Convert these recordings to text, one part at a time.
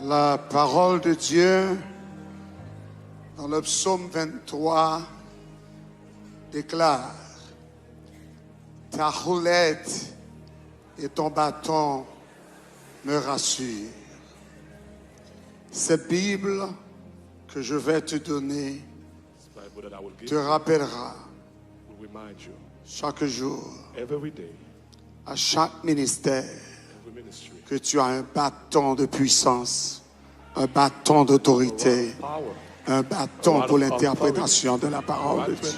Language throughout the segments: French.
La parole de Dieu dans le psaume 23 déclare: ta roulette et ton bâton me rassurent. Cette Bible que je vais te donner te rappellera chaque jour, à chaque ministère, que tu as un bâton de puissance, un bâton d'autorité, un bâton pour l'interprétation de la parole de Dieu.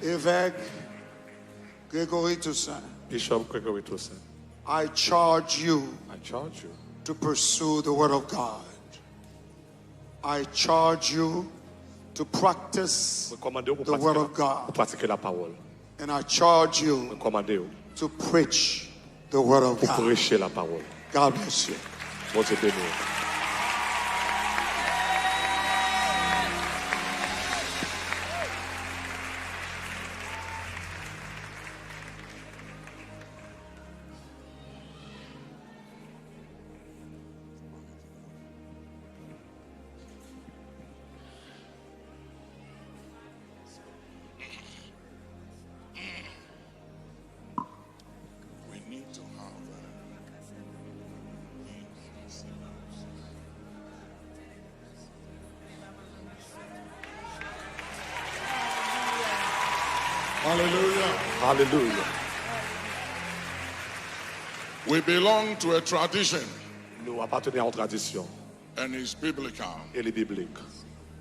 Évêque Gregory Toussaint, Bishop Gregory Toussaint, I charge you you to pursue the Word of God. I charge you to practice the Word of God. pratiquer la parole. And I charge you to preach the Word of God. Prêcher la parole. God bless you. Bon Dieu béni. Hallelujah. Hallelujah. We belong to a tradition, Nous appartenons aux traditions and it's biblical. et les bibliques.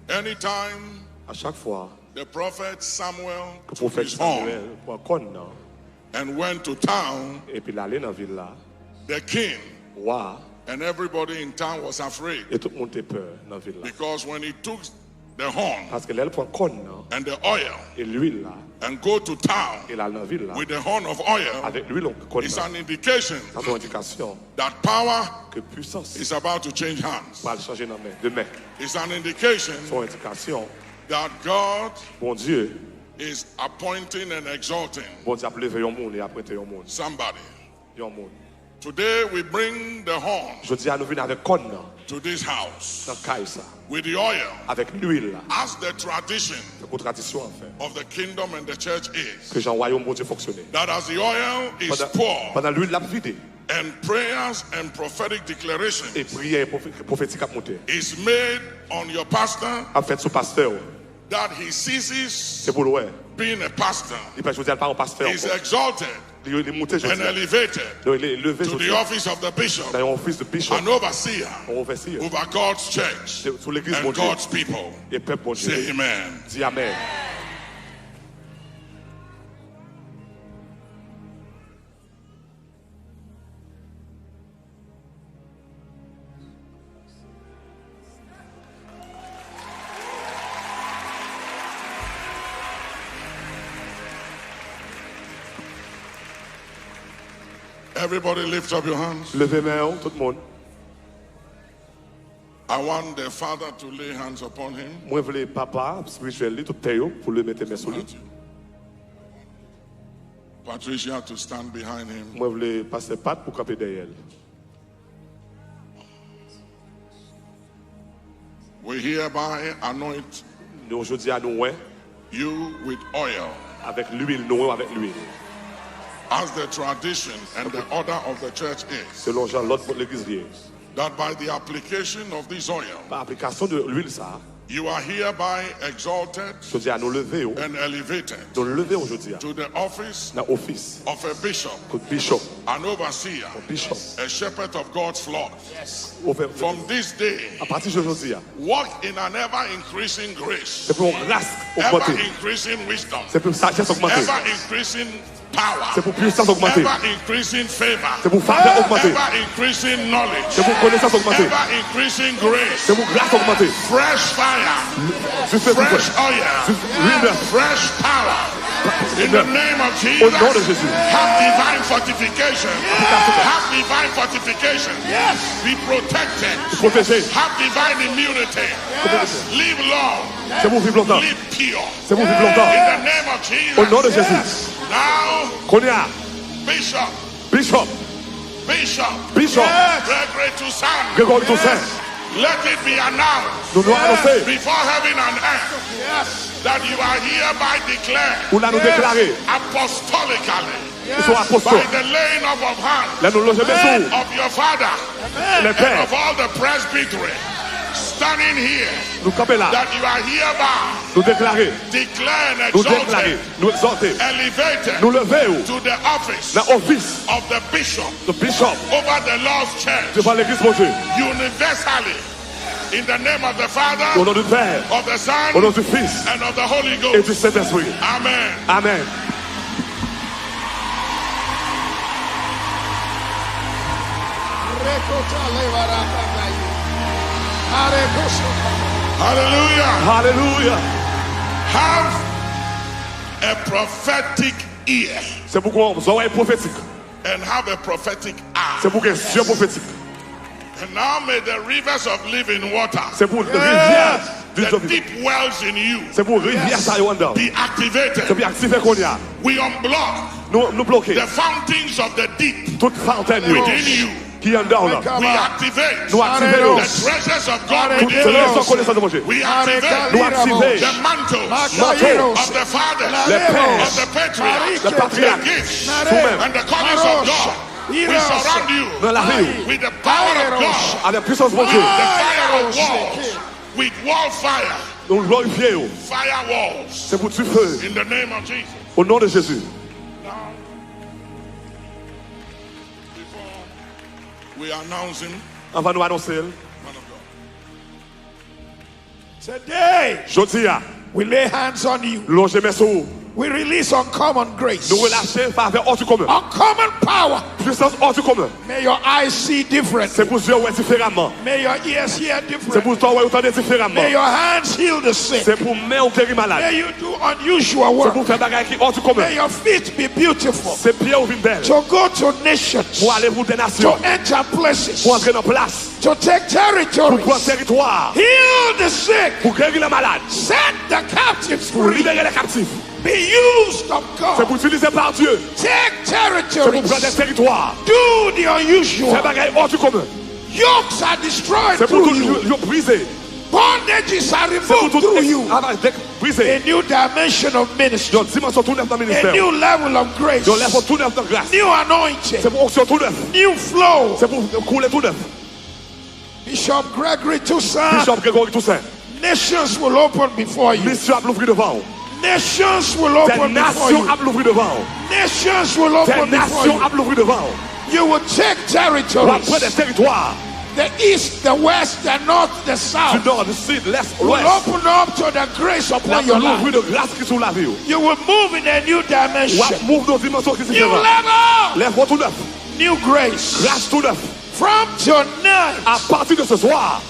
Anytime À chaque fois the prophet Samuel que le took prophète his horn Samuel prend corne and went to town, et puis l'aller dans la ville là, the king roi and everybody in town was afraid, et tout le monde a peur dans la ville là. because when he took the horn Parce que là prend corne and the oil et l'huile là and go to town et là dans la ville là with the horn of oil, avec l'huile on corne. it's an indication C'est une indication that power que puissance is about to change hands. va changer dans main de main. It's an indication C'est une indication that God bon Dieu is appointing and exalting bon Dieu a levé un monde et a prêté un monde. somebody. Un monde. Today we bring the horn Je dis à nous venir avec corne to this house dans caille ça with the oil, avec l'huile là. as the tradition C'est une tradition en fait of the kingdom and the church is. que Jean royaume bon Dieu fonctionner. That as the oil is poured Pendant l'huile l'a vidé and prayers and prophetic declarations et prière prophétique a monté. is made on your pastor, En fait son pasteur that he ceases c'est pour le being a pastor, il peut choisir pas un pasteur. is exalted Il est monté and aujourd'hui. elevated Il est levé to the aujourd'hui office of the bishop, dans un office de bishop. an overseer On va essayer over God's church sur l'église and bon Dieu God's people. et peuple bon Dieu. Say amen. Dis amen. Everybody lift up your hands. Levez main tout le monde. I want the father to lay hands upon him. Moi voulais papa spirituel tout payo pour le mettre main sur lui. Patricia to stand behind him. Moi voulais passer patte pour camper derrière elle. We hereby anoint Nous aujourd'hui à nous ouais you with oil, avec l'huile nous avec l'huile. as the tradition and the order of the church is, Selon Jean l'autre pour l'église liée. that by the application of this oil, Par application de l'huile ça, you are hereby exalted je dis à nous lever, and elevated nous lever aujourd'hui to the office dans l'office of a bishop, comme bishop, an overseer, bishop. a shepherd of God's flock. From From this day, à partir d'aujourd'hui, walk in an ever increasing grace, c'est pour une grâce ever augmenter, increasing wisdom, c'est pour sagesse augmenter, ever increasing power, c'est pour puissance augmenter, ever increasing favor, c'est pour faveur augmenter, ever increasing knowledge, c'est pour connaissance augmenter, ever increasing grace, c'est pour grâce augmenter. fresh fire, Juste fais fresh oil, l'huile, fresh power, In the name of Jesus. Au nom de Jésus. Have divine fortification. Have divine fortification. Be protected. Protégé. Have divine immunity. Live long. C'est vous vivre longtemps. Live pure. C'est vous vivre longtemps. In the name of Jesus. Au nom de Jésus. Now, Konya. Bishop. Bishop. Bishop. Bishop. Gregory Toussaint. Gregory Toussaint. Let it be announced Nous nous annoncer. before heaven and earth that you are hereby declared Ou là nous déclarer. apostolically Ils sont by apostles. the laying up of hands Là nous loger maison. of your father Les and pères. of all the presbytery standing here, Nous camper là. that you are hereby Nous déclarer. declared and Nous déclarer. exalted, Nous exalter. elevated Nous lever. to the office Dans office. of the bishop De bishop. over the Lord's church Devant l'église mon Dieu. universally in the name of the Au Father, nom du Père. of the Son, Au nom du Fils. and of the Holy Et Ghost. du Saint-Esprit. Amen. Amen. Hallelujah. Hallelujah. Have a prophetic ear C'est pourquoi vous aurez prophétique. and have a prophetic eye. C'est pour que Dieu prophétique. And now may the rivers of living water, C'est pour rivière du the Dieu. deep wells in you, C'est pour rivière ça y est. be activated. C'est pour activer qu'on y a. We unblock Nous bloquer. the fountains of the deep Toute fontaine within you. qui est en dedans là. We activate Nous activons. the treasures of God Toute within trésor you. connaissance de mon Dieu. We activate Nous activons. the mantles Manteau. of the fathers, Les pères. of the patriarchs, Les patriarches. the gifts Nous-mêmes. and the callings of God. We surround you Dans la rue. with the power of God, À la puissance de mon Dieu. the fire of walls, with wall fire, Nous glorifions. fire walls, C'est pour tu feu. in the name of Jesus. Au nom de Jésus. Now, before we announce him, On va nous annoncer. man of God. Today, Jodi a. we lay hands on you. Loger mes sous. We release uncommon grace, Nous relâcher faveur hors du commun. uncommon power. Puissance hors du commun. May your eyes see C'est differently. pour Dieu ouais différemment. May your ears hear C'est differently. pour toi ouais entendre différemment. May your hands heal the sick. C'est pour main ou guérir malade. May you do unusual C'est work. pour faire bagarre qui hors du commun. May your feet be beautiful. C'est pied ou vine belle. To go to nations, Pour aller pour des to nations. enter places, Pour entrer dans place. to take Pour prendre territories, territoire. heal the sick, Pour guérir les malades. set the captives Pour free, libérer les captifs. be used of C'est God, pour utiliser par Dieu. take C'est pour prendre des territories, territoires. do the Faire unusual. bagarre hors du commun. Yokes are destroyed C'est pour through tout you. briser. Bondages are C'est pour removed tout through you. briser. A new dimension of ministry, Une dimension tout neuf dans le a ministère. new level of grace, Une lèvre tout neuf dans la grâce. new anointing, C'est pour onction tout neuf. new flow. C'est pour couler tout neuf. Bishop Gregory Toussaint, Bishop Gregory Toussaint. nations will open before you. Mission à l'ouvrir devant. Nations will Des open before nations you. à l'ouvrir devant. Nations will Des open before nations you. à l'ouvrir devant. You will take Pour après territories. des territoires. The east, the west, the north, the Du south nord, du sud, l'est, will l'ouest. open up to the grace La upon your l'ouvrir life. de grâce qui est sur la vie. You will move in a new Ou dimension, move dans une dimension qui est new différente. level, Lèvres tout neuf. new grace. Grâce tout neuf. From tonight, À partir de ce soir,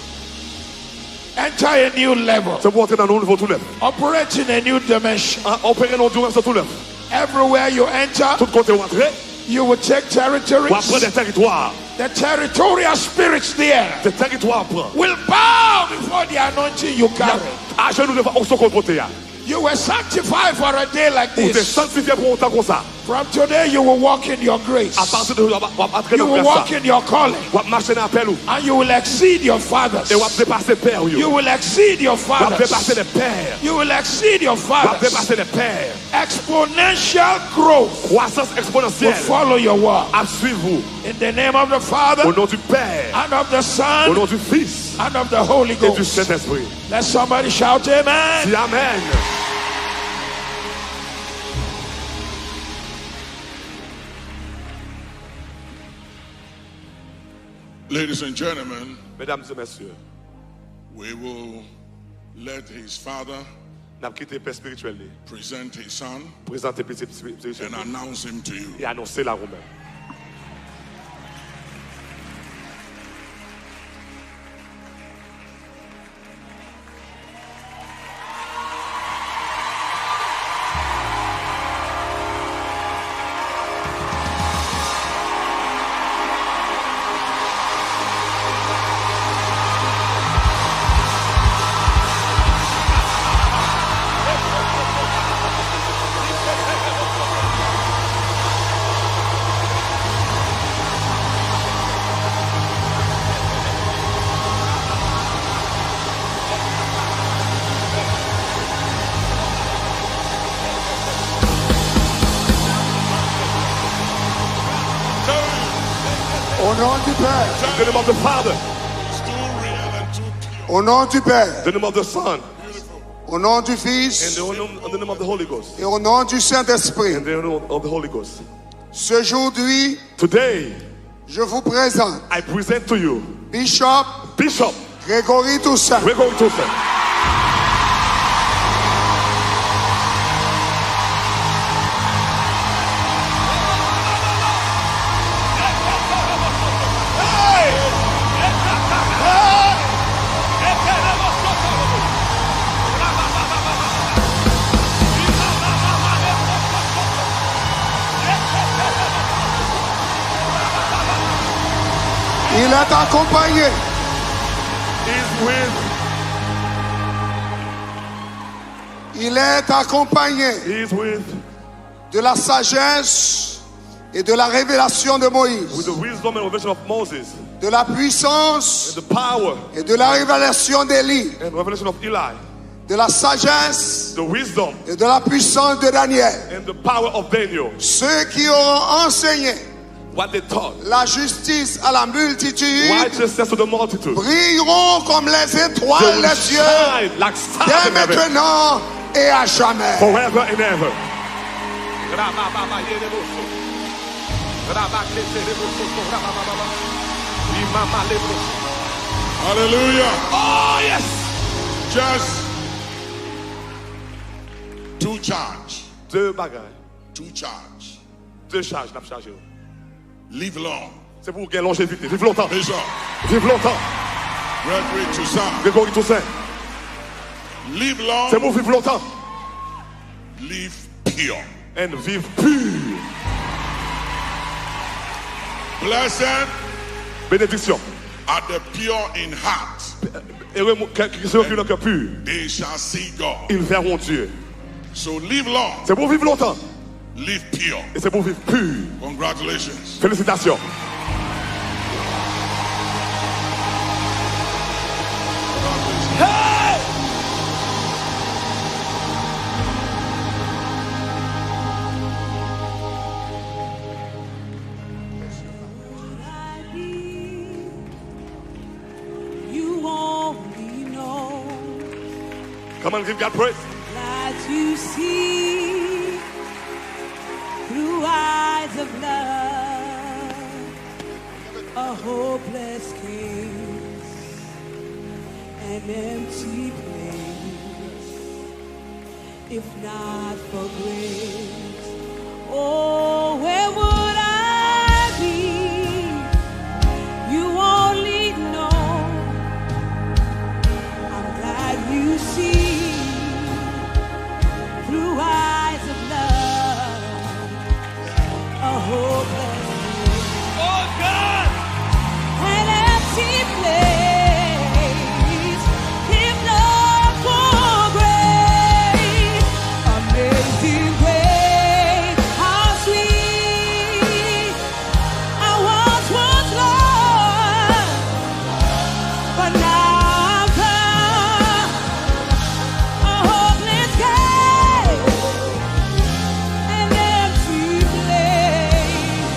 enter a new level, c'est pour entrer dans un niveau tout neuf. operate in a new dimension. Opérer dans une dimension tout neuf. Everywhere you enter, Tout côté où entrer. you will take Ou après territories. des territoires. The territorial spirits there Des territoires prend. will bow before the anointing you carry. À genoux devant onction qu'on porte. You were sanctified for a day like Ou t'es this. sanctifié pour autant comme ça. From today, you will walk in your grace. À partir de entrer You dans will grâce. walk in your calling, Ou marcher dans l'appel. and you will exceed your fathers. Et ou dépasser père. You will exceed your Ou fathers. dépasser les pères. You will exceed your Ou fathers. dépasser les pères. Exponential growth Croissance will exponentielle. follow your walk. À suivre vous. In the name of the Father, Au nom du Père. and of the Au Son, nom du Fils. and of the Holy Et du Ghost. Saint-Esprit. Let somebody shout amen. Dis Amen. Ladies and gentlemen, Mesdames et messieurs, we will let his father n'a quitté le Père spirituel. present his son Présenter petit spirituel. and announce him to you. Et annoncer la Romaine. Au nom du Père. The name of the Father. It's too real and too pure. Au nom du Père. The name of the Son. Au nom du And Fils. the name of the Holy Ghost. Et au nom du Saint-Esprit. And the name of the Holy Ghost. Aujourd'hui, Today, je vous présente I present to you Bishop Bishop Gregory Toussaint. Gregory Toussaint. Il est accompagné Il est accompagné He is with de la sagesse et de la révélation de Moïse, the wisdom and revelation of Moses, de la puissance and the power et de la révélation d'Élie, and revelation of Eli, de la sagesse the wisdom et de la puissance de Daniel. and the power of Daniel. Ceux qui auront enseigné What they taught, la justice à la multitude righteousness to the multitude. brilleront comme les They étoiles will des cieux shine like stars dès in heaven, maintenant et à jamais. forever and ever. Hallelujah. Oh yes. Just two charge. Deux bagailles, Two charge. deux charges, n'a pas chargé. Live long. C'est pour gagner longévité. Vive longtemps. Bishop Vive longtemps. Gregory Toussaint. Gregory Toussaint. Live C'est long. pour vivre longtemps. Live pure. And vivre pur. Blessed Bénédiction. are the pure in heart. Heureux ceux qui ont le cœur pur. They shall see God. Ils verront Dieu. So live long. C'est pour vivre longtemps. Live pure. Et c'est pour vivre pur. Congratulations. Félicitations. You only know Come on, give God praise. that you see through eyes of love a hopeless case, an empty place. If not for grace, oh, where would I be? You only know. I'm glad you see through eyes of love a hopeless place, Oh God. an empty place. If not for grace, amazing grace, how sweet. I once was lost, but now I'm found. A hopeless case, an empty place.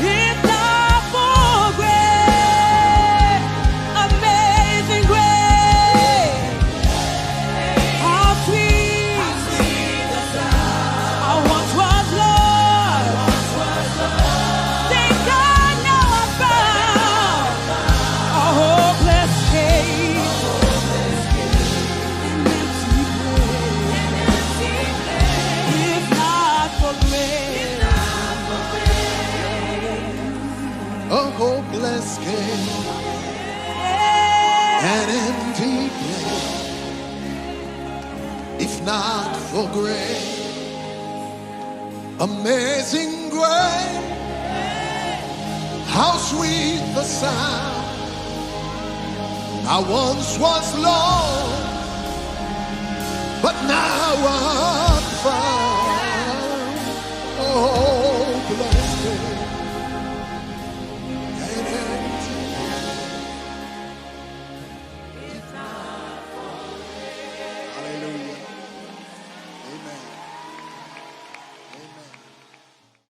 If not for grace, amazing grace, how sweet the sound. I once was lost, thank God now I'm found. A hopeless case, an empty place. If not for grace, A hopeless case, an empty place. If not for grace, amazing grace, how sweet the sound. I once was lost, but now